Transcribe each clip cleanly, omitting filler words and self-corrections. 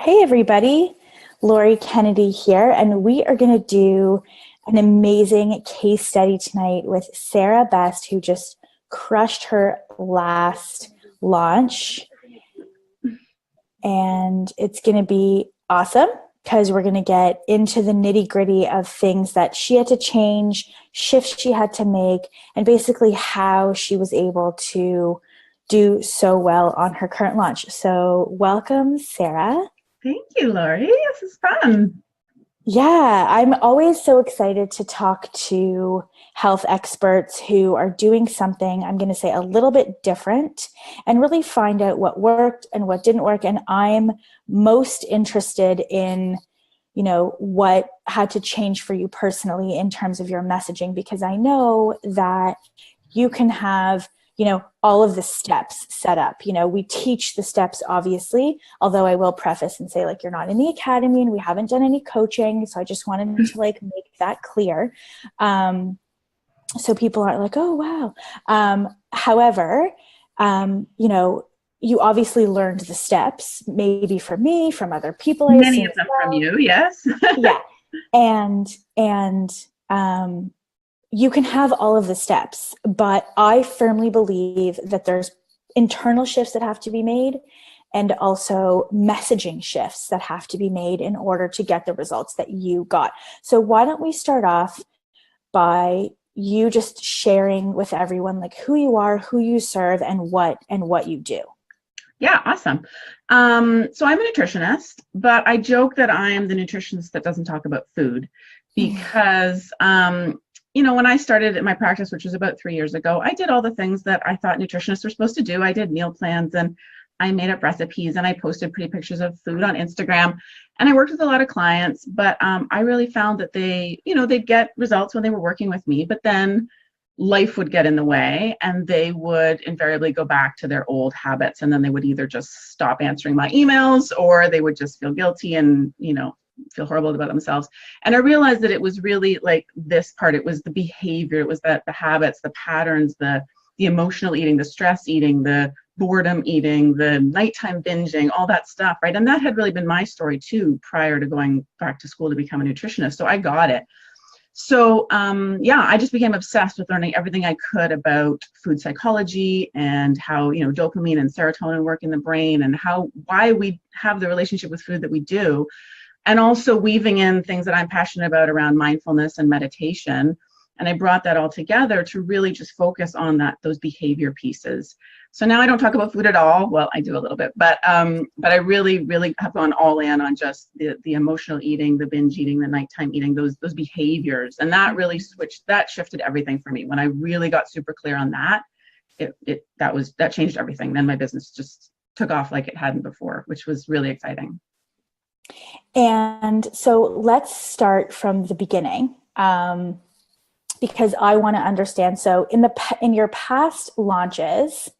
Hey everybody, Lori Kennedy here, and we are going to do an amazing case study tonight with Sara Best, who just crushed her last launch. And it's going to be awesome because we're going to get into the nitty-gritty of things that she had to change, shifts she had to make, and basically how she was able to do so well on her current launch. So welcome, Sara. Thank you, Lori. This is fun. Yeah, I'm always so excited to talk to health experts who are doing something, I'm going to say, a little bit different and really find out what worked and what didn't work. And I'm most interested in, what had to change for you personally in terms of your messaging, because I know that you can have all of the steps set up. We teach the steps, obviously, although I will preface and say, you're not in the academy and we haven't done any coaching. So I just wanted to make that clear. So people aren't like, oh, wow. However, you obviously learned the steps, maybe from me, from other people. Many of them from you, yes. Yeah. And you can have all of the steps, but I firmly believe that there's internal shifts that have to be made and also messaging shifts that have to be made in order to get the results that you got. So why don't we start off by you just sharing with everyone who you are, who you serve, and what you do. Yeah, awesome. So I'm a nutritionist, but I joke that I am the nutritionist that doesn't talk about food because when I started in my practice, which was about 3 years ago, I did all the things that I thought nutritionists were supposed to do. I did meal plans and I made up recipes and I posted pretty pictures of food on Instagram, and I worked with a lot of clients, but I really found that they'd get results when they were working with me, but then life would get in the way and they would invariably go back to their old habits. And then they would either just stop answering my emails or they would just feel guilty and, feel horrible about themselves. And I realized that it was really this part. It was the behavior. It was the habits, the patterns, the emotional eating, the stress eating, the boredom eating, the nighttime binging, all that stuff, right? And that had really been my story too, prior to going back to school to become a nutritionist. So I got it. So I just became obsessed with learning everything I could about food psychology and how, dopamine and serotonin work in the brain and why we have the relationship with food that we do. And also weaving in things that I'm passionate about around mindfulness and meditation. And I brought that all together to really just focus on those behavior pieces. So now I don't talk about food at all. Well, I do a little bit, but I really, really have gone all in on just the emotional eating, the binge eating, the nighttime eating, those behaviors. And that really shifted everything for me. When I really got super clear on that, that changed everything. Then my business just took off like it hadn't before, which was really exciting. And so let's start from the beginning, because I want to understand. So in your past launches,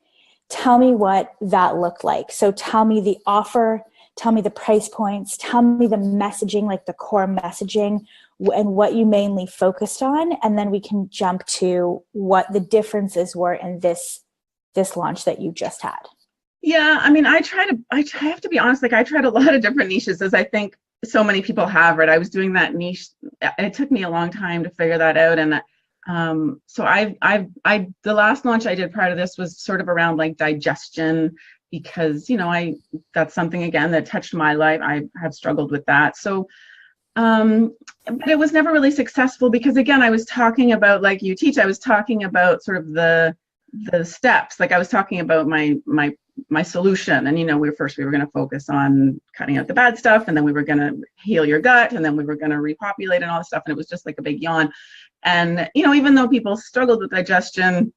tell me what that looked like. So tell me the offer, tell me the price points, tell me the messaging, the core messaging and what you mainly focused on. And then we can jump to what the differences were in this launch that you just had. Yeah, I mean, I have to be honest, I tried a lot of different niches, as I think so many people have, right? I was doing that niche. It took me a long time to figure that out. And so the last launch I did prior to this was sort of around digestion, because, that's something, again, that touched my life. I have struggled with that. So, but it was never really successful because, again, I was talking about, like you teach, I was talking about sort of the steps. I was talking about my solution, and we were going to focus on cutting out the bad stuff, and then we were going to heal your gut, and then we were going to repopulate and all this stuff, and it was just a big yawn. And even though people struggled with digestion,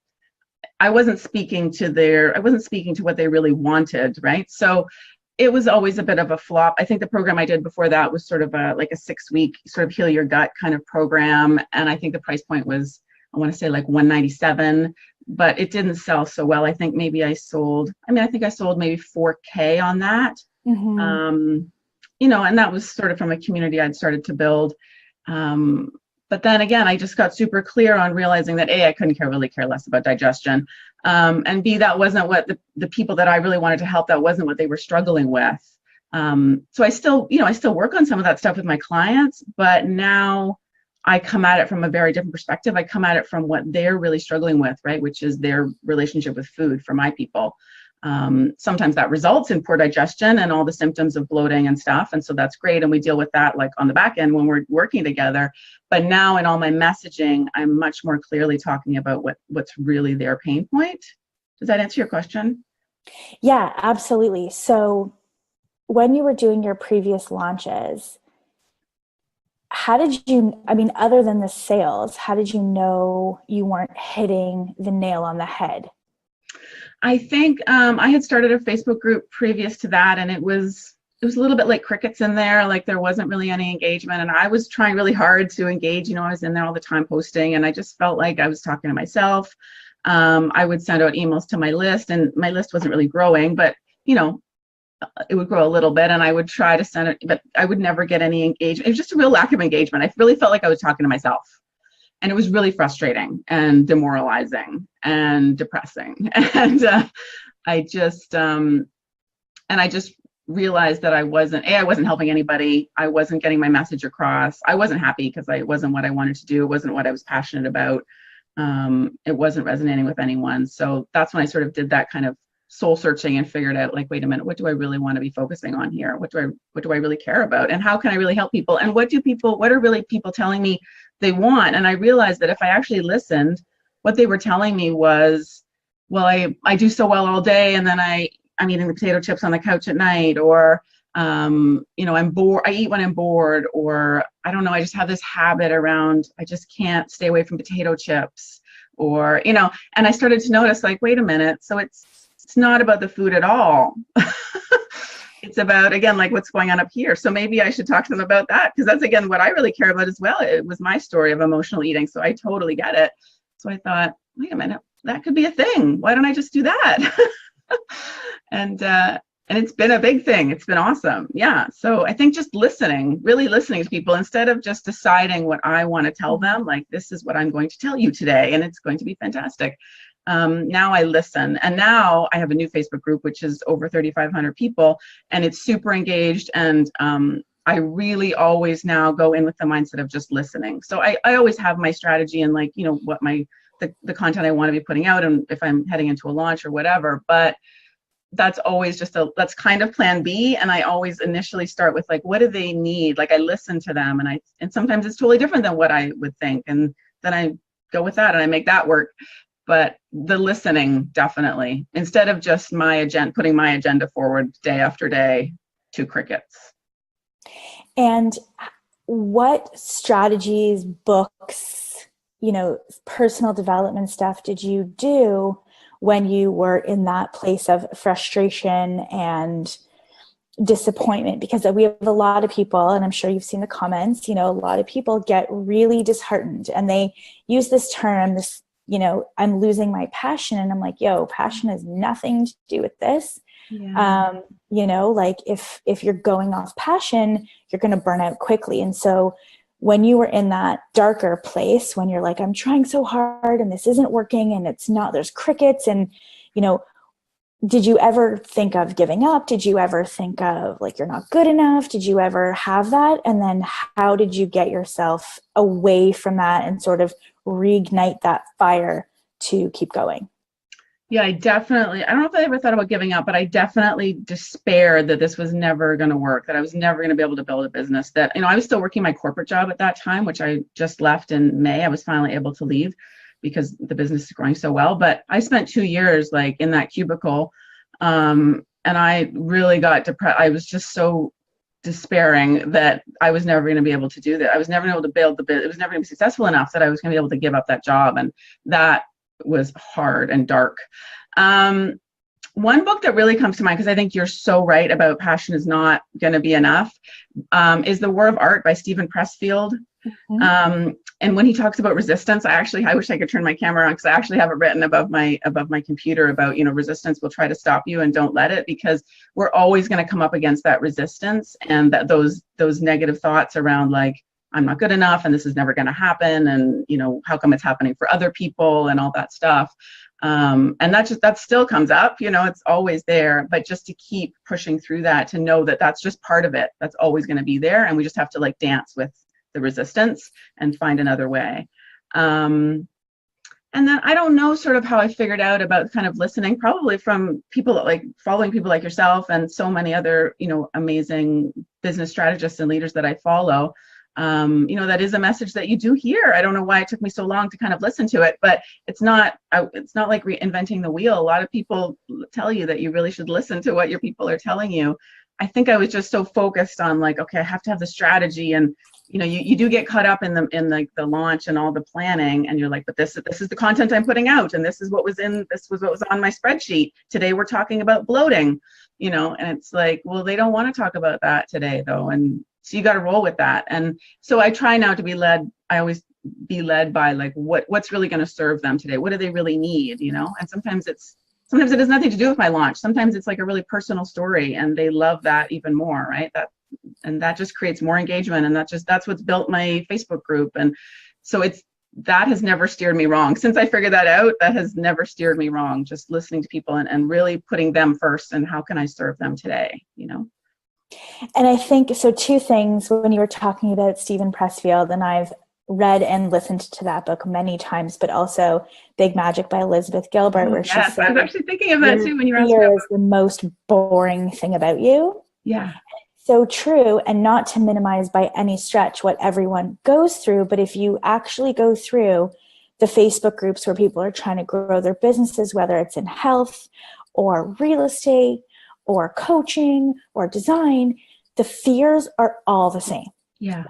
I wasn't speaking to what they really wanted, right? So it was always a bit of a flop. I think the program I did before that was sort of a 6-week sort of heal your gut kind of program, and I think the price point was, I want to say $197, but it didn't sell so well. I think maybe I sold maybe $4K on that. Mm-hmm. And that was sort of from a community I'd started to build. But then again, I just got super clear on realizing that A, I couldn't really care less about digestion. And B, that wasn't what the people that I really wanted to help, that wasn't what they were struggling with. So I still work on some of that stuff with my clients, but now I come at it from a very different perspective. I come at it from what they're really struggling with, right? Which is their relationship with food for my people. Sometimes that results in poor digestion and all the symptoms of bloating and stuff. And so that's great. And we deal with that like on the back end when we're working together. But now in all my messaging, I'm much more clearly talking about what's really their pain point. Does that answer your question? Yeah, absolutely. So when you were doing your previous launches, how did you, I mean, other than the sales, how did you know you weren't hitting the nail on the head? I think I had started a Facebook group previous to that, and it was a little bit like crickets in there. Like there wasn't really any engagement, and I was trying really hard to engage. You know, I was in there all the time posting, and I just felt like I was talking to myself. I would send out emails to my list, and my list wasn't really growing, but you know, it would grow a little bit, and I would try to send it, but I would never get any engagement. It was just a real lack of engagement. I really felt like I was talking to myself, and it was really frustrating and demoralizing and depressing. And I just realized that I wasn't helping anybody. I wasn't getting my message across. I wasn't happy because it wasn't what I wanted to do. It wasn't what I was passionate about. It wasn't resonating with anyone. So that's when I sort of did that kind of soul searching and figured out, like, wait a minute, what do I really want to be focusing on here? What do I really care about? And how can I really help people? And what are really people telling me they want? And I realized that if I actually listened, what they were telling me was, well, I do so well all day, and then I'm eating the potato chips on the couch at night, or you know, I'm bored, I eat when I'm bored, or I don't know, I just have this habit around, I just can't stay away from potato chips, or, you know, and I started to notice, like, wait a minute, so it's not about the food at all. It's about, again, like what's going on up here. So maybe I should talk to them about that, because that's, again, what I really care about as well. It was my story of emotional eating, so I totally get it. So I thought, wait a minute, that could be a thing. Why don't I just do that? And it's been a big thing. It's been awesome. Yeah. So I think just really listening to people instead of just deciding what I want to tell them, like, this is what I'm going to tell you today, and it's going to be fantastic. Now I listen, and now I have a new Facebook group, which is over 3,500 people, and it's super engaged. And I really always now go in with the mindset of just listening. So I always have my strategy and, like, you know, what the content I want to be putting out, and if I'm heading into a launch or whatever, but that's always that's kind of plan B. And I always initially start with, like, what do they need? Like, I listen to them, and sometimes it's totally different than what I would think. And then I go with that and I make that work. But the listening, definitely, instead of just putting my agenda forward day after day to crickets. And what strategies, books, you know, personal development stuff did you do when you were in that place of frustration and disappointment? Because we have a lot of people, and I'm sure you've seen the comments, you know, a lot of people get really disheartened, and they use this term, you know, I'm losing my passion. And I'm like, yo, passion has nothing to do with this. Yeah. You know, like if you're going off passion, you're going to burn out quickly. And so when you were in that darker place, when you're like, I'm trying so hard and this isn't working and it's not, there's crickets, and, you know, did you ever think of giving up? Did you ever think of, like, you're not good enough? Did you ever have that? And then how did you get yourself away from that and sort of reignite that fire to keep going? Yeah, I don't know if I ever thought about giving up, but I definitely despaired that this was never going to work, that I was never going to be able to build a business, that, you know, I was still working my corporate job at that time, which I just left in May. I was finally able to leave because the business is growing so well. But I spent 2 years, like, in that cubicle, and I really got depressed. I was just so despairing that I was never going to be able to do that. I was never able to build the business. It was never going to be successful enough that I was going to be able to give up that job. And that was hard and dark. One book that really comes to mind, because I think you're so right about passion is not going to be enough, is The War of Art by Stephen Pressfield. Mm-hmm. And when he talks about resistance, I wish I could turn my camera on, because I actually have it written above my computer about, you know, resistance will try to stop you, and don't let it, because we're always going to come up against that resistance and that those negative thoughts around, like, I'm not good enough and this is never going to happen, and, you know, how come it's happening for other people and all that stuff. And that still comes up, it's always there, but just to keep pushing through that, to know that that's just part of it. That's always going to be there. And we just have to like dance with the resistance and find another way. And then I don't know sort of how I figured out about kind of listening, probably from people like following people like yourself and so many other, amazing business strategists and leaders that I follow. That is a message that you do hear. I don't know why it took me so long to kind of listen to it, but it's not like reinventing the wheel. A lot of people tell you that you really should listen to what your people are telling you. I think I was just so focused on like, okay, I have to have the strategy, and you do get caught up in the launch and all the planning, and you're like, but this is the content I'm putting out, and this was what was on my spreadsheet. Today we're talking about bloating, and it's like, well, they don't want to talk about that today though, and so you got to roll with that. And so I try now to be led. I always be led by like what's really going to serve them today. What do they really need? And sometimes it has nothing to do with my launch. Sometimes it's like a really personal story, and they love that even more, right? That just creates more engagement, and that's what's built my Facebook group. And so that has never steered me wrong. Since I figured that out, that has never steered me wrong. Just listening to people and really putting them first, and how can I serve them today, And I think, so two things when you were talking about Stephen Pressfield, and I've read and listened to that book many times, but also Big Magic by Elizabeth Gilbert, where she said, I was actually thinking of that too when you were asking. Fear is the most boring thing about you. Yeah. So true, and not to minimize by any stretch what everyone goes through, but if you actually go through the Facebook groups where people are trying to grow their businesses, whether it's in health or real estate or coaching or design, the fears are all the same. Yeah.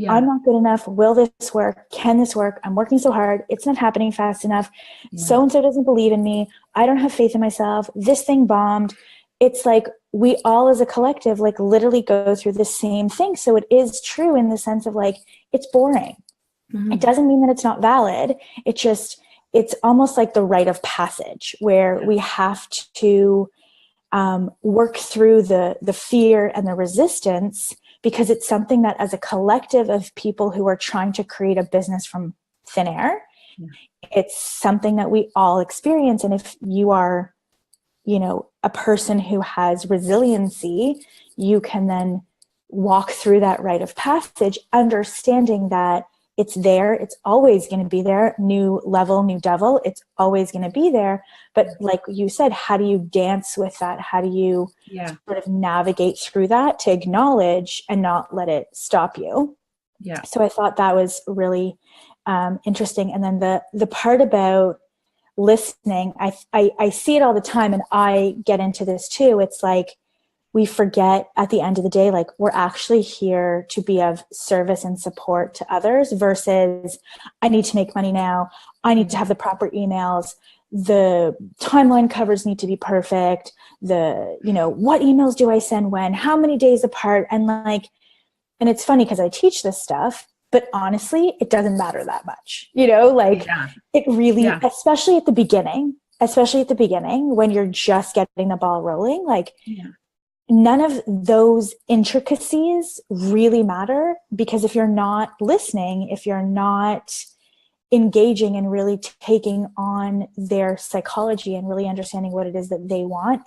I'm not good enough. Will this work? Can this work? I'm working so hard. It's not happening fast enough. Yeah. So-and-so doesn't believe in me. I don't have faith in myself. This thing bombed. It's like we all as a collective like literally go through the same thing. So it is true in the sense of like, it's boring. Mm-hmm. It doesn't mean that it's not valid. It's almost like the rite of passage where we have to work through the fear and the resistance, because it's something that as a collective of people who are trying to create a business from thin air, it's something that we all experience. And if you are, a person who has resiliency, you can then walk through that rite of passage, understanding that it's there. It's always going to be there. New level, new devil. It's always going to be there. But like you said, how do you dance with that? How do you sort of navigate through that to acknowledge and not let it stop you? Yeah. So I thought that was really interesting. And then the part about listening, I see it all the time, and I get into this too. It's like, we forget at the end of the day, like we're actually here to be of service and support to others versus I need to make money now. I need to have the proper emails. The timeline covers need to be perfect. What emails do I send when, how many days apart? And it's funny because I teach this stuff, but honestly, it doesn't matter that much, it really, especially at the beginning when you're just getting the ball rolling, none of those intricacies really matter, because if you're not listening, if you're not engaging and really taking on their psychology and really understanding what it is that they want,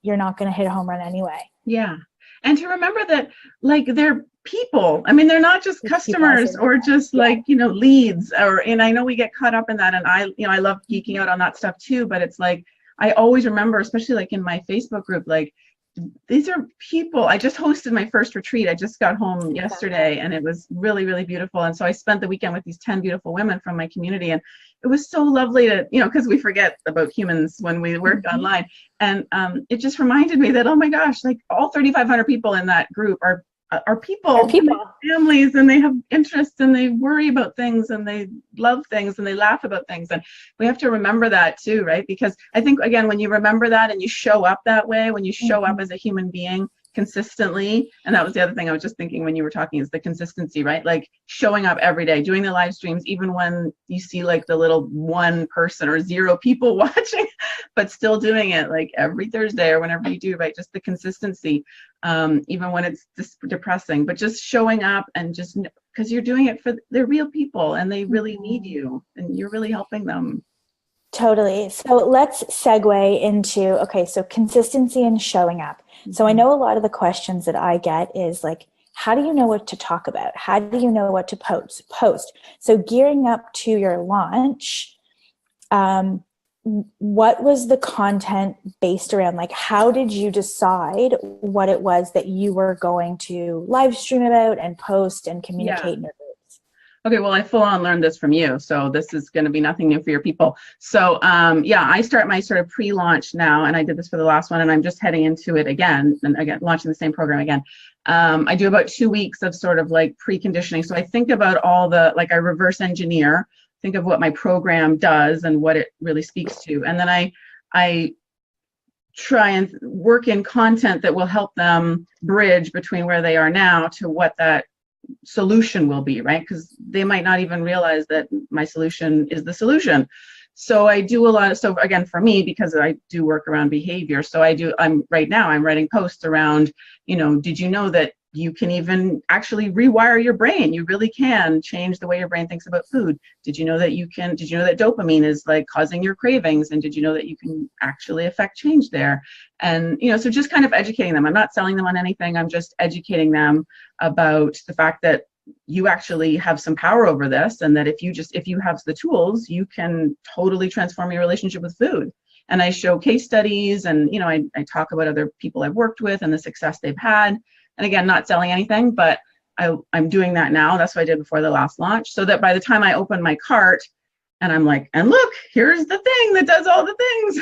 you're not going to hit a home run anyway. Yeah. And to remember that, they're people. I mean, they're not just customers or just leads, and I know we get caught up in that. And I love geeking out on that stuff too, but it's like, I always remember, especially in my Facebook group, these are people. I just hosted my first retreat. I just got home yesterday, and it was really, really beautiful. And so I spent the weekend with these 10 beautiful women from my community, and it was so lovely to, because we forget about humans when we work online. And it just reminded me that, oh my gosh, all 3,500 people in that group are people, families, and they have interests, and they worry about things, and they love things, and they laugh about things. And we have to remember that too, right? Because I think, again, when you remember that and you show up that way, when you show up as a human being consistently, and that was the other thing I was just thinking when you were talking, is the consistency, right? Showing up every day, doing the live streams, even when you see the little one person or 0 people watching, but still doing it every Thursday or whenever you do, right? Just the consistency, even when it's depressing, but just showing up, and just because you're doing it they're real people, and they really need you, and you're really helping them. Totally. So let's segue into, okay, so consistency and showing up. So I know a lot of the questions that I get is like, how do you know what to talk about? How do you know what to post? So gearing up to your launch, what was the content based around? Like, how did you decide what it was that you were going to live stream about and post and Yeah. communicate in your groups? Okay, well, I full on learned this from you, so this is going to be nothing new for your people. So, yeah, I start my sort of pre-launch now, and I did this for the last one, and I'm just heading into it again, and again, launching the same program again. I do about 2 weeks of sort of like preconditioning. So I think about all the, like I reverse engineer, think of what my program does and what it really speaks to. And then I try and work in content that will help them bridge between where they are now to what that solution will be, right? Because they might not even realize that my solution is the solution. So I do a lot of, so again, for me, because I do work around behavior, so I'm right now, I'm writing posts around, did you know that you can even actually rewire your brain? You really can change the way your brain thinks about food. Did you know that dopamine is like causing your cravings? And did you know that you can actually affect change there? And, so just kind of educating them. I'm not selling them on anything. I'm just educating them about the fact that you actually have some power over this, and that if you have the tools, you can totally transform your relationship with food. And I show case studies, and I talk about other people I've worked with and the success they've had. And again, not selling anything, but I'm doing that now. That's what I did before the last launch, so that by the time I open my cart and I'm like, and look, here's the thing that does all the things.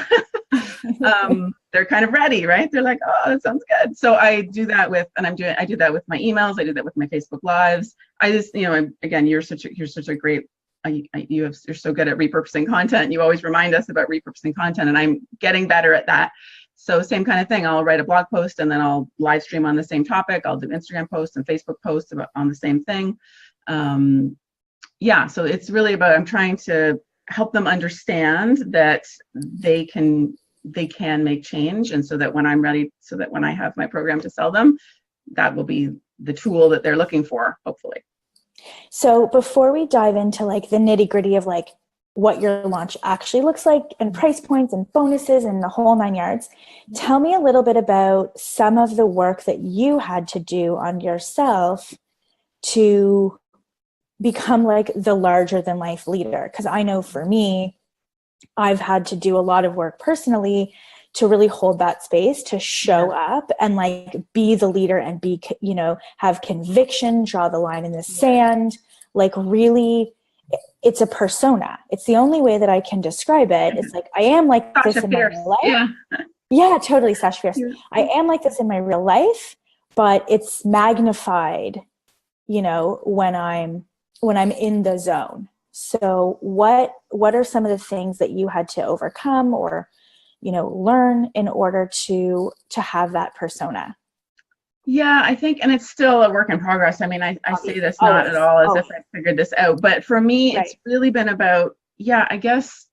They're kind of ready, right? They're like, oh, that sounds good. So I do that with, and I do that with my emails. I do that with my Facebook lives. I just, again, you're such a great, you're so good at repurposing content. You always remind us about repurposing content, and I'm getting better at that. So same kind of thing. I'll write a blog post and then I'll live stream on the same topic. I'll do Instagram posts and Facebook posts on the same thing. Yeah, so it's really about, I'm trying to help them understand that they can make change, and so that when I'm ready, so that when I have my program to sell them, that will be the tool that they're looking for, hopefully. So before we dive into like the nitty gritty of like what your launch actually looks like and price points and bonuses and the whole 9 yards, tell me a little bit about some of the work that you had to do on yourself to become like the larger than life leader. Because I know for me, I've had to do a lot of work personally to really hold that space, to show up and like be the leader and be, have conviction, draw the line in the sand, like really, it's a persona. It's the only way that I can describe it. It's like, I am like Sasha this in Fierce. my real life. Yeah. Yeah, totally. Sasha Fierce. Yeah. I am like this in my real life, but it's magnified, when I'm in the zone. So what are some of the things that you had to overcome or, learn in order to have that persona? Yeah, I think, and it's still a work in progress. I mean, I say this not at all as if I figured this out, but for me, It's really been about, I guess,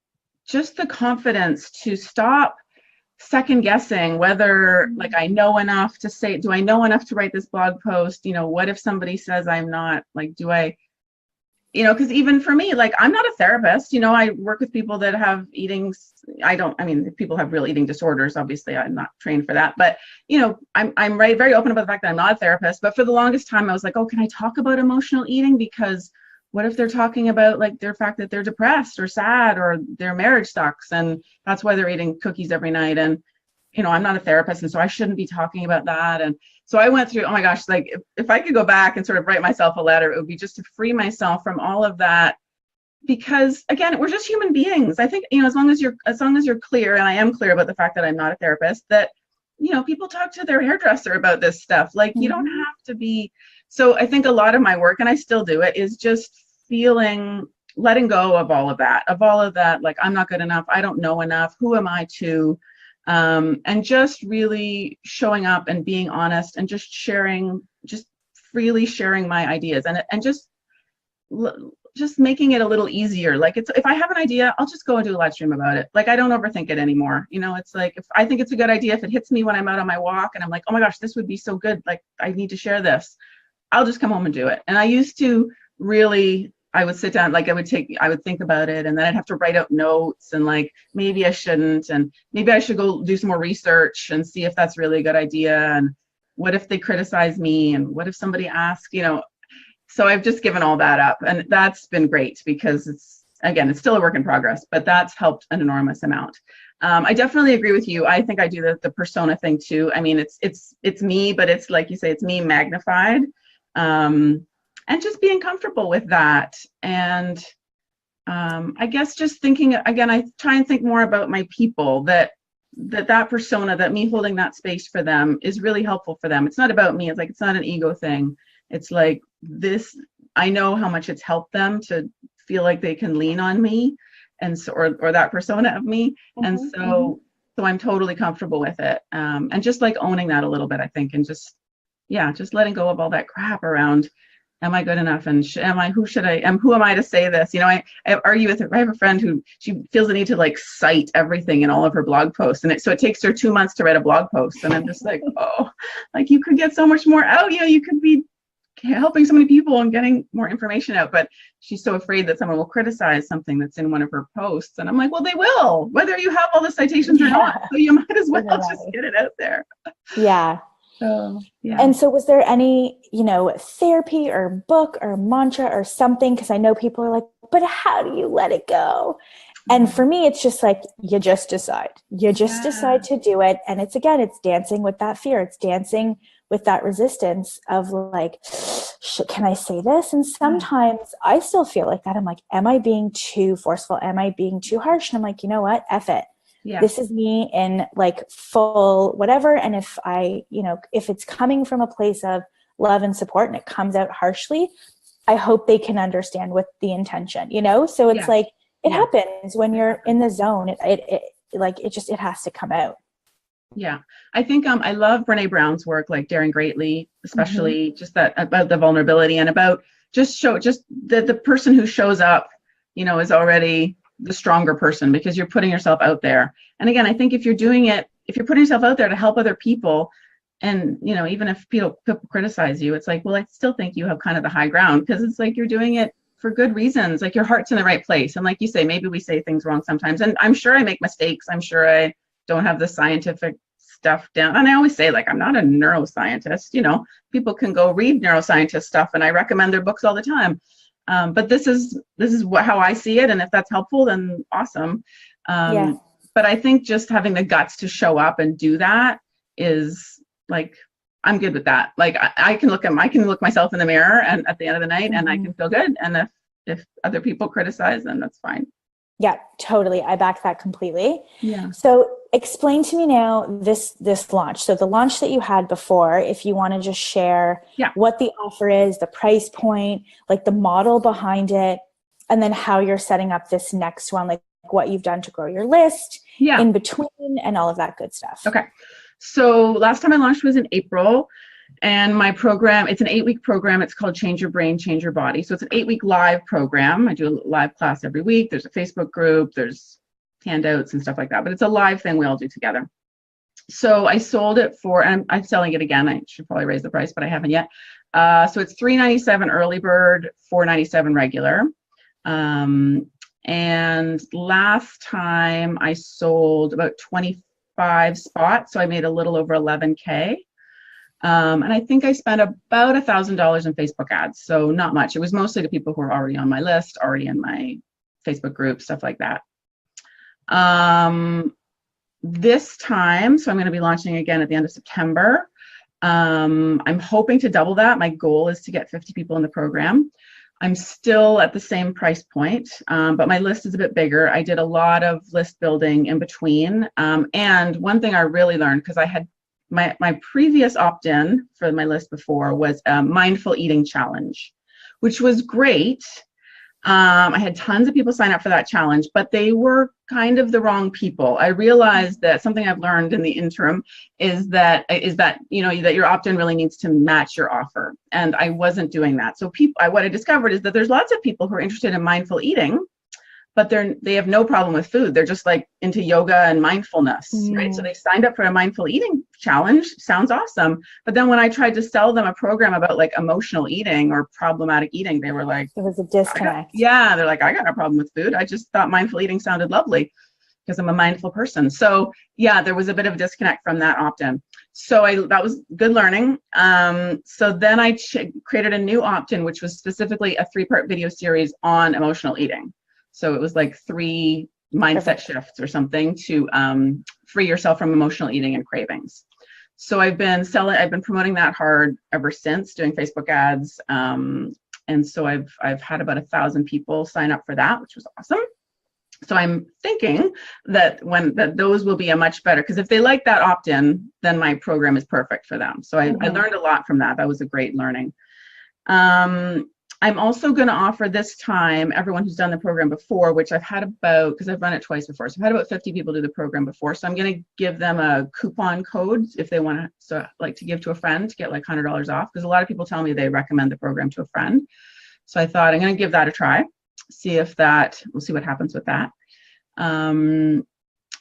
just the confidence to stop second guessing whether like I know enough to say, do I know enough to write this blog post? What if somebody says I'm not, like, do I, because even for me, like, I'm not a therapist, I work with people that have eating, if people have real eating disorders, obviously I'm not trained for that, but I'm very open about the fact that I'm not a therapist. But for the longest time I was like, oh, can I talk about emotional eating? Because what if they're talking about like their fact that they're depressed or sad or their marriage sucks and that's why they're eating cookies every night? And I'm not a therapist, and so I shouldn't be talking about that. And so I went through, oh my gosh, like if I could go back and sort of write myself a letter, it would be just to free myself from all of that. Because again, we're just human beings. I think, as long as you're clear, and I am clear about the fact that I'm not a therapist, that, people talk to their hairdresser about this stuff. Like, you don't have to be. So I think a lot of my work, and I still do it, is just letting go of all of that. Like, I'm not good enough. I don't know enough. Who am I to? And just really showing up and being honest and just freely sharing my ideas and just making it a little easier. Like, if I have an idea, I'll just go and do a live stream about it. Like, I don't overthink it anymore. It's like, if I think it's a good idea, if it hits me when I'm out on my walk and I'm like, oh my gosh, this would be so good, like I need to share this, I'll just come home and do it. And I used to really I would sit down, like I would think about it, and then I'd have to write out notes, and like maybe I shouldn't, and maybe I should go do some more research and see if that's really a good idea, and what if they criticize me, and what if somebody asks, so I've just given all that up, and that's been great because it's still a work in progress, but that's helped an enormous amount. I definitely agree with you. I think I do the persona thing too. I mean, it's me, but it's like you say, it's me magnified. And just being comfortable with that. And I guess just thinking, again, I try and think more about my people, that persona, that me holding that space for them is really helpful for them. It's not about me. It's like, it's not an ego thing. It's like this, I know how much it's helped them to feel like they can lean on me, and so, or that persona of me. And so I'm totally comfortable with it. And just like owning that a little bit, I think, and just letting go of all that crap around, am I good enough? And who am I to say this? I argue with her. I have a friend who, she feels the need to like cite everything in all of her blog posts. So it takes her 2 months to write a blog post. And I'm just like, oh, like you could get so much more out. You could be helping so many people and getting more information out. But she's so afraid that someone will criticize something that's in one of her posts. And I'm like, well, they will, whether you have all the citations or not. So you might as well just get it out there. Yeah. So, yeah. And so was there any, therapy or book or mantra or something? Because I know people are like, but how do you let it go? And for me, it's just like, you just decide. You just decide to do it. And it's dancing with that fear. It's dancing with that resistance of like, can I say this? And sometimes I still feel like that. I'm like, am I being too forceful? Am I being too harsh? And I'm like, you know what? F it. Yeah. This is me in like full whatever. And if if it's coming from a place of love and support and it comes out harshly, I hope they can understand with the intention, So it's like, it happens when you're in the zone. It has to come out. Yeah. I think I love Brene Brown's work, like Daring Greatly, especially just that about the vulnerability and about just the person who shows up, is already the stronger person because you're putting yourself out there. And again, I think if you're putting yourself out there to help other people, and even if people criticize you, it's like, well, I still think you have kind of the high ground, because it's like you're doing it for good reasons. Like your heart's in the right place. And like you say, maybe we say things wrong sometimes, and I'm sure I make mistakes. I'm sure I don't have the scientific stuff down. And I always say, like, I'm not a neuroscientist. People can go read neuroscientist stuff, and I recommend their books all the time. But this is how I see it. And if that's helpful, then awesome. But I think just having the guts to show up and do that is like, I'm good with that. Like I can look myself in the mirror and at the end of the night and I can feel good. And if other people criticize, then that's fine. Yeah, totally. I back that completely. Yeah. So explain to me now this launch. So the launch that you had before, if you want to just share what the offer is, the price point, like the model behind it, and then how you're setting up this next one, like what you've done to grow your list in between and all of that good stuff. Okay. So last time I launched was in April. And my program, it's an 8-week program. It's called Change Your Brain, Change Your Body. So it's an 8-week live program. I do a live class every week. There's a Facebook group, there's handouts and stuff like that, but it's a live thing we all do together. So I sold it and I'm selling it again. I should probably raise the price, but I haven't yet. So it's $397 early bird, $497 regular. And last time I sold about 25 spots. So I made a little over 11K. And I think I spent about $1,000 in Facebook ads. So not much. It was mostly to people who are already on my list, already in my Facebook group, stuff like that. This time, so I'm going to be launching again at the end of September. I'm hoping to double that. My goal is to get 50 people in the program. I'm still at the same price point, but my list is a bit bigger. I did a lot of list building in between. And one thing I really learned, because I had my previous opt-in for my list before was a mindful eating challenge, which was great. I had tons of people sign up for that challenge, but they were kind of the wrong people. I realized that something I've learned in the interim is that that your opt-in really needs to match your offer, and I wasn't doing that. So what I discovered is that there's lots of people who are interested in mindful eating, but they have no problem with food. They're just like into yoga and mindfulness, right? So they signed up for a mindful eating challenge. Sounds awesome. But then when I tried to sell them a program about like emotional eating or problematic eating, they were like, There was a disconnect. they're like, I got no problem with food. I just thought mindful eating sounded lovely because I'm a mindful person. So yeah, there was a bit of a disconnect from that opt-in. So that was good learning. So then I created a new opt-in, which was specifically a 3-part video series on emotional eating. So it was like 3 mindset shifts or something to free yourself from emotional eating and cravings. So I've been promoting that hard ever since, doing Facebook ads. And so I've had about 1,000 people sign up for that, which was awesome. So I'm thinking that those will be a much better, because if they like that opt-in, then my program is perfect for them. So I learned a lot from that. That was a great learning. I'm also going to offer this time, everyone who's done the program before, which I've had about, because I've run it twice before, so I've had about 50 people do the program before. So I'm going to give them a coupon code if they want to give to a friend to get like $100 off, because a lot of people tell me they recommend the program to a friend. So I thought I'm going to give that a try. We'll see what happens with that. And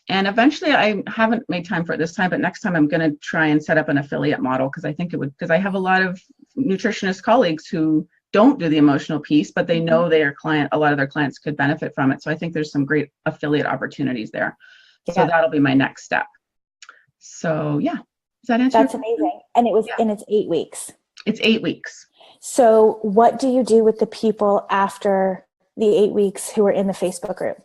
eventually, I haven't made time for it this time, but next time I'm going to try and set up an affiliate model, because I think because I have a lot of nutritionist colleagues who don't do the emotional piece, but they know a lot of their clients could benefit from it. So I think there's some great affiliate opportunities there. Yeah. So that'll be my next step. So yeah, does that answer? That's amazing. And it's 8 weeks. It's 8 weeks. So what do you do with the people after the 8 weeks who are in the Facebook group?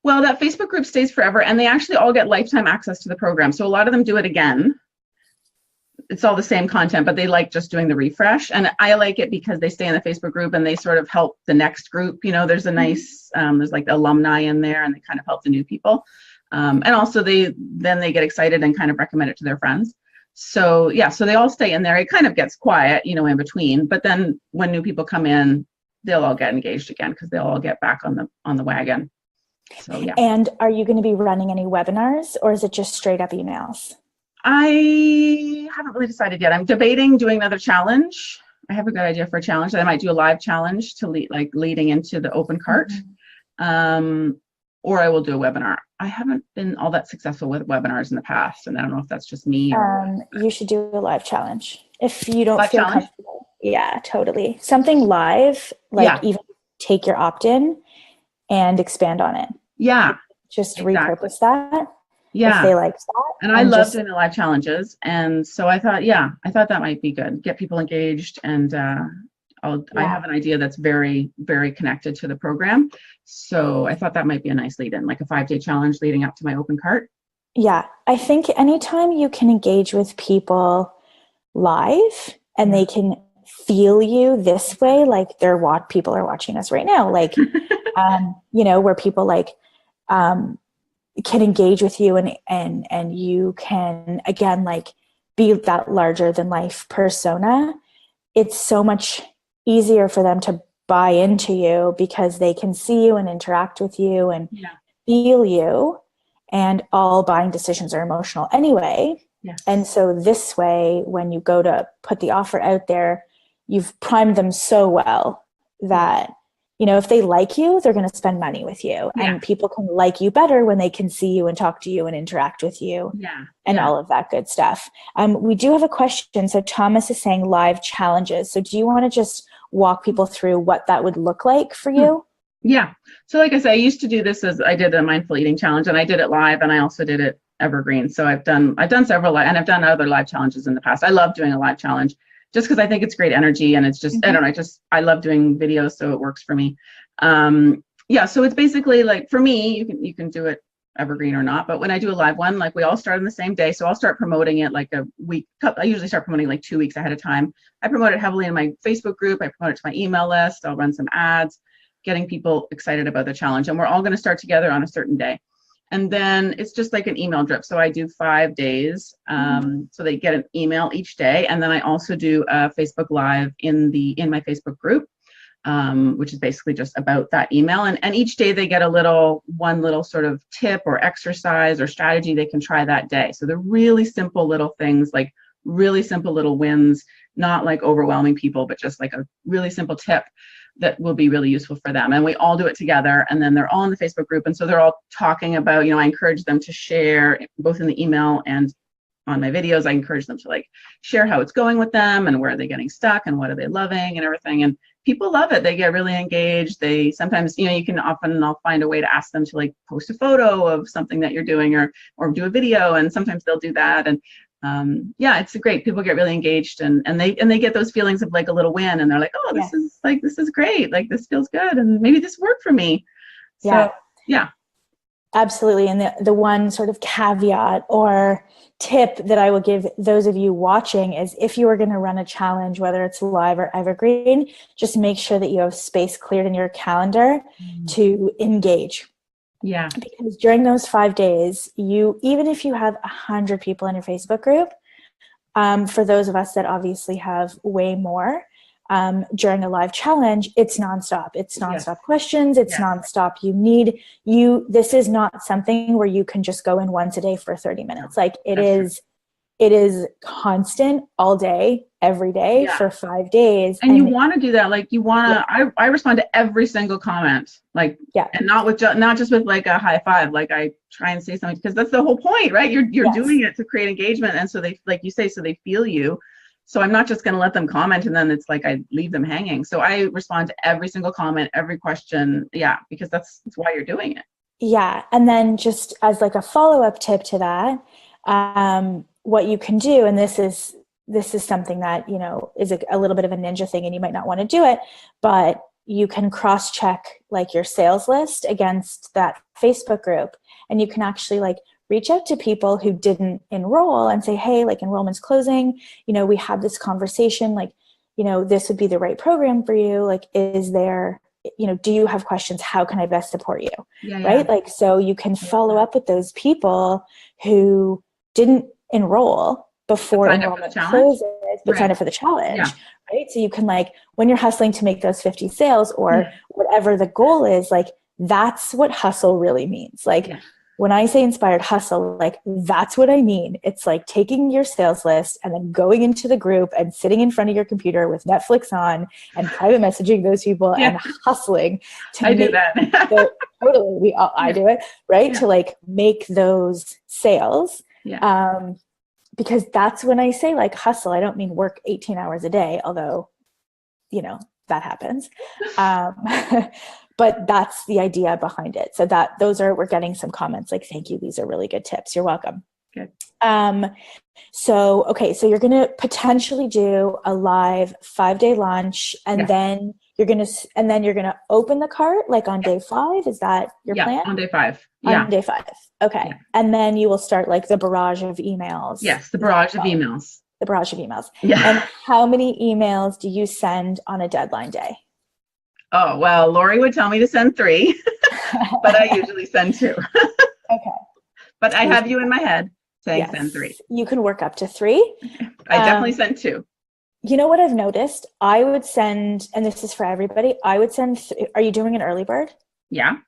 Well, that Facebook group stays forever, and they actually all get lifetime access to the program. So a lot of them do it again. It's all the same content, but they like just doing the refresh. And I like it because they stay in the Facebook group and they sort of help the next group. You know, there's a nice, there's like alumni in there, and they kind of help the new people. And also they get excited and kind of recommend it to their friends. So yeah, so they all stay in there. It kind of gets quiet, you know, in between, but then when new people come in, they'll all get engaged again because they'll all get back on the wagon. So yeah. And are you going to be running any webinars, or is it just straight up emails? I haven't really decided yet. I'm debating doing another challenge. I have a good idea for a challenge that I might do a live challenge to leading into the open cart. Or I will do a webinar. I haven't been all that successful with webinars in the past, and I don't know if that's just me. You should do a live challenge if you don't feel comfortable. Yeah, totally. Something live, even take your opt-in and expand on it. Yeah. Just repurpose that. Yeah. If they like that. And I love doing the live challenges. And so I thought that might be good. Get people engaged. And I have an idea that's very, very connected to the program. So I thought that might be a nice lead-in, like a 5-day challenge leading up to my open cart. Yeah. I think anytime you can engage with people live and they can feel you this way, like people are watching us right now, like, where people can engage with you and you can, again, like be that larger than life persona. It's so much easier for them to buy into you because they can see you and interact with you and feel you, and all buying decisions are emotional anyway. Yes. And so this way, when you go to put the offer out there, you've primed them so well that, if they like you, they're going to spend money with you. Yeah. And people can like you better when they can see you and talk to you and interact with you and all of that good stuff. We do have a question. So Thomas is saying live challenges. So do you want to just walk people through what that would look like for you? Yeah. So like I said, I used to do this as I did a mindful eating challenge, and I did it live, and I also did it evergreen. So I've done several, and I've done other live challenges in the past. I love doing a live challenge just because I think it's great energy, and it's just, I don't know, I love doing videos, so it works for me. So it's basically like, for me, you can do it evergreen or not, but when I do a live one, like we all start on the same day. So I'll start promoting it like a week. I usually start promoting like 2 weeks ahead of time. I promote it heavily in my Facebook group. I promote it to my email list. I'll run some ads, getting people excited about the challenge. And we're all going to start together on a certain day. And then it's just like an email drip. So I do 5 days. So they get an email each day. And then I also do a Facebook Live in my Facebook group, which is basically just about that email. And each day they get one little sort of tip or exercise or strategy they can try that day. So they're really simple little things, like really simple little wins, not like overwhelming people, but just like a really simple tip. that will be really useful for them. And we all do it together, and then they're all in the Facebook group. And so they're all talking about, I encourage them to share both in the email and on my videos. I encourage them to like share how it's going with them and where are they getting stuck and what are they loving and everything. And people love it. They get really engaged. They sometimes, I'll find a way to ask them to like post a photo of something that you're doing or do a video. And sometimes they'll do that. And it's great. People get really engaged and they get those feelings of like a little win, and they're like, oh, this is great. Like this feels good. And maybe this worked for me. So, yeah. Absolutely. And the one sort of caveat or tip that I will give those of you watching is if you are going to run a challenge, whether it's live or evergreen, just make sure that you have space cleared in your calendar to engage. Yeah. Because during those 5 days, even if you have 100 people in your Facebook group, for those of us that obviously have way more, during a live challenge, it's nonstop. It's nonstop questions. It's nonstop. This is not something where you can just go in once a day for 30 minutes. Like it is constant all day, every day for 5 days. And you want to do that. Like I respond to every single comment, like, and not just with like a high five. Like I try and say something because that's the whole point, right? You're doing it to create engagement. And so they, like you say, so they feel you. So I'm not just going to let them comment and then it's like I leave them hanging. So I respond to every single comment, every question. Yeah, because that's why you're doing it. Yeah. And then just as like a follow-up tip to that, what you can do, and this is something that, is a little bit of a ninja thing and you might not want to do it, but you can cross-check like your sales list against that Facebook group. And you can actually like reach out to people who didn't enroll and say, hey, like enrollment's closing, we had this conversation, like, this would be the right program for you. Like, is there, do you have questions? How can I best support you? Right? Like, so you can follow up with those people who didn't enroll before enrollment closes, but sign up for the challenge. Right? So you can like, when you're hustling to make those 50 sales or whatever the goal is, like, that's what hustle really means. Like, when I say inspired hustle, like that's what I mean. It's like taking your sales list and then going into the group and sitting in front of your computer with Netflix on and private messaging those people and hustling to do that. Totally. I do it, right? To like make those sales. Because that's when I say like hustle, I don't mean work 18 hours a day, although, that happens. But that's the idea behind it. So we're getting some comments like, thank you. These are really good tips. You're welcome. Good. So you're going to potentially do a live 5-day launch and then you're going to open the cart like on day 5. Is that your plan? On day 5. On day 5. Okay. Yeah. And then you will start like the barrage of emails. Yes. The barrage of emails. The barrage of emails. Yeah. And how many emails do you send on a deadline day? Oh, well, Lori would tell me to send 3, but I usually send 2. Okay. But I have you in my head saying send 3. You can work up to 3. I definitely send 2. You know what I've noticed? I would send, and this is for everybody, I would send, are you doing an early bird? Yeah.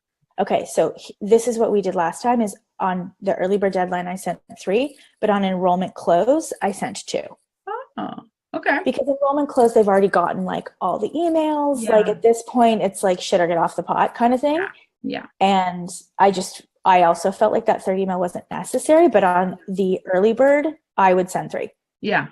Okay, so this is what we did last time is on the early bird deadline, I sent 3, but on enrollment close, I sent 2. Oh. Okay. Because enrollment close, they've already gotten like all the emails. Yeah. Like at this point, it's like shit or get off the pot kind of thing. Yeah. And I also felt like that 3rd email wasn't necessary, but on the early bird, I would send 3. Yeah.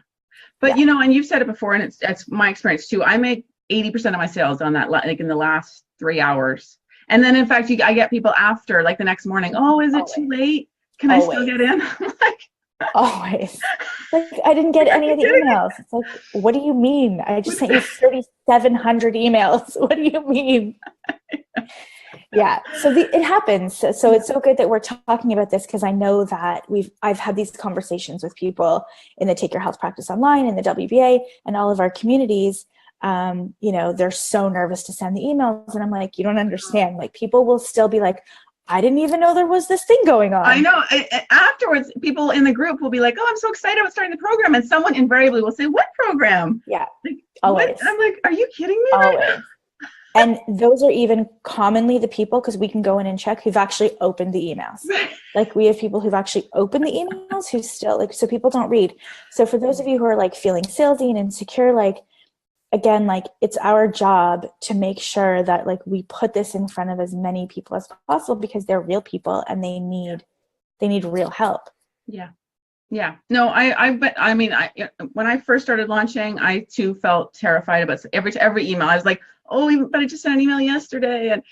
But and you've said it before, and it's my experience too. I make 80% of my sales on that, like in the last 3 hours. And then in fact, I get people after, like the next morning, oh, is it too late? Can I still get in? Like, always. Like I didn't get any of the emails. It's like, what do you mean? I just sent you 3,700 emails. What do you mean? Yeah. So it happens. So it's so good that we're talking about this because I know that I've had these conversations with people in the Take Your Health Practice Online, in the WBA, and all of our communities. They're so nervous to send the emails, and I'm like, you don't understand. Like people will still be like, I didn't even know there was this thing going on. I know. Afterwards, people in the group will be like, oh, I'm so excited about starting the program. And someone invariably will say, what program? Yeah. Like, always. What? I'm like, are you kidding me? Always. Right now? And those are even commonly the people, because we can go in and check, who've actually opened the emails. Like we have people who've actually opened the emails who still so people don't read. So for those of you who are like feeling salesy and insecure, like again, like it's our job to make sure that like we put this in front of as many people as possible, because they're real people and they need real help. Yeah. Yeah. No, I mean, when I first started launching, I too felt terrified about every email. I was like, oh, but I just sent an email yesterday, and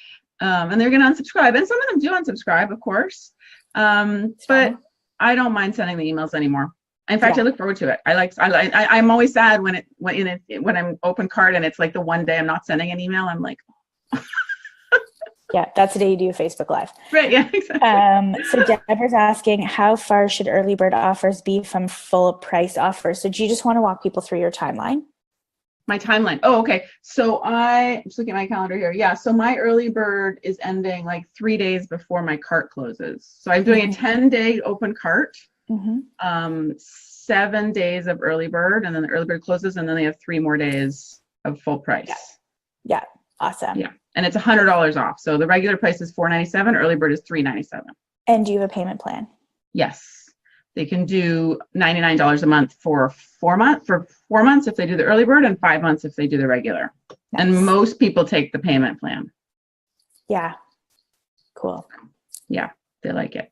they're going to unsubscribe. And some of them do unsubscribe, of course. But I don't mind sending the emails anymore. In fact, I look forward to it. I'm always sad when I'm open cart and it's like the one day I'm not sending an email. I'm like, yeah, that's the day you do a Facebook Live. Right, yeah, exactly. So Deborah's asking, how far should early bird offers be from full price offers? So do you just want to walk people through your timeline? My timeline. Oh, okay. So I'm just looking at my calendar here. Yeah, so my early bird is ending like 3 days before my cart closes. So I'm doing a 10-day open cart, 7 days of early bird, and then the early bird closes, and then they have 3 more days of full price. Yeah, awesome. Yeah. And it's $100 off. So the regular price is $497. Early bird is $397. And do you have a payment plan? Yes, they can do $99 a month for 4 months. For 4 months if they do the early bird, and 5 months if they do the regular. Nice. And most people take the payment plan. Yeah, cool. Yeah, they like it.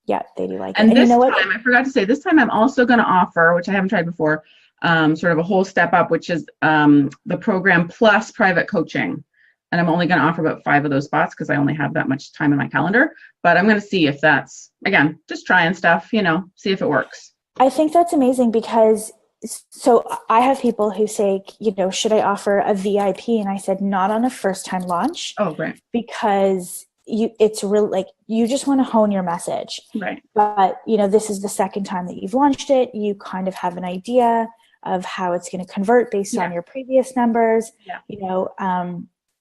Yeah, they do like it. And this time, I forgot to say, this time I'm also going to offer, which I haven't tried before, sort of a whole step up, which is the program plus private coaching. And I'm only going to offer about 5 of those spots because I only have that much time in my calendar. But I'm going to see if that's, again, just trying stuff, see if it works. I think that's amazing, because so I have people who say, should I offer a VIP? And I said, not on a first time launch. Oh, right. Because it's really like, you just want to hone your message. Right. But, this is the second time that you've launched it. You kind of have an idea of how it's going to convert based on your previous numbers,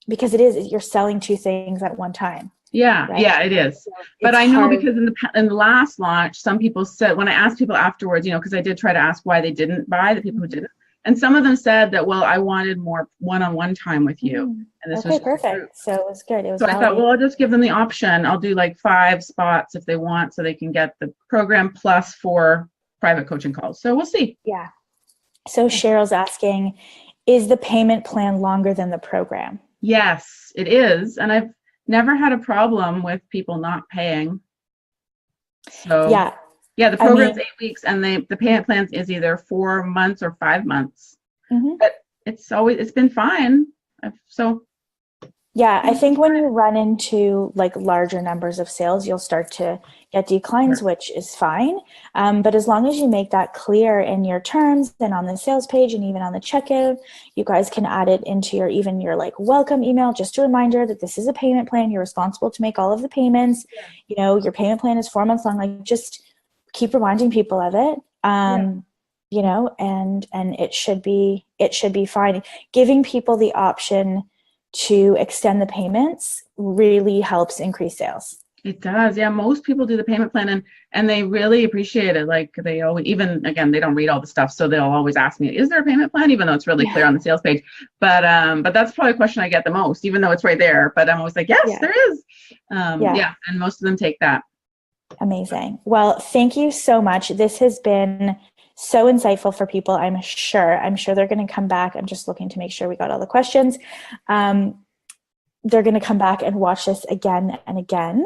because you're selling 2 things at one time. Yeah, right? Yeah, it is. So but I know because in the last launch, some people said, when I asked people afterwards, because I did try to ask why they didn't buy, the people who didn't. And some of them said that, well, I wanted more one-on-one time with you. And this was perfect. So it was good. It was so I thought, well, I'll just give them the option. I'll do like 5 spots if they want, so they can get the program plus 4 private coaching calls. So we'll see. Yeah. So Cheryl's asking, is the payment plan longer than the program? Yes, it is. And I've never had a problem with people not paying. So yeah, the program's 8 weeks, and the payment plans is either 4 months or 5 months. But it's been fine. Yeah, I think when you run into like larger numbers of sales, you'll start to get declines, which is fine. But as long as you make that clear in your terms and on the sales page and even on the checkout, you guys can add it into your like welcome email, just a reminder that this is a payment plan. You're responsible to make all of the payments. Your payment plan is 4 months long. Like, just keep reminding people of it. And it should be fine. Giving people the option to extend the payments really helps increase sales. It does. Yeah, most people do the payment plan and they really appreciate it. Like, they always, even again, they don't read all the stuff, so they'll always ask me, is there a payment plan? Even though it's really clear on the sales page. But that's probably a question I get the most, even though it's right there. But I'm always like, yes, there is. And most of them take that. Amazing. Well, thank you so much. This has been so insightful for people. I'm sure they're going to come back. I'm just looking to make sure we got all the questions. They're going to come back and watch this again and again.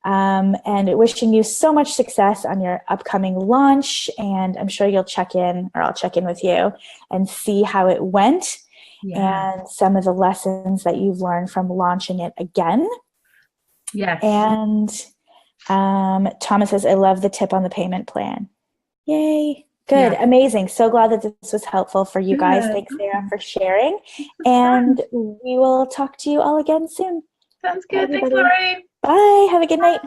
And wishing you so much success on your upcoming launch. And I'm sure you'll check in, or I'll check in with you and see how it went and some of the lessons that you've learned from launching it again. Yes. And Thomas says, I love the tip on the payment plan. Yay. Good. Yeah. Amazing. So glad that this was helpful for you guys. Thanks, Sara, for sharing. And we will talk to you all again soon. Sounds good. Thanks, Lori. Bye. Have a good night.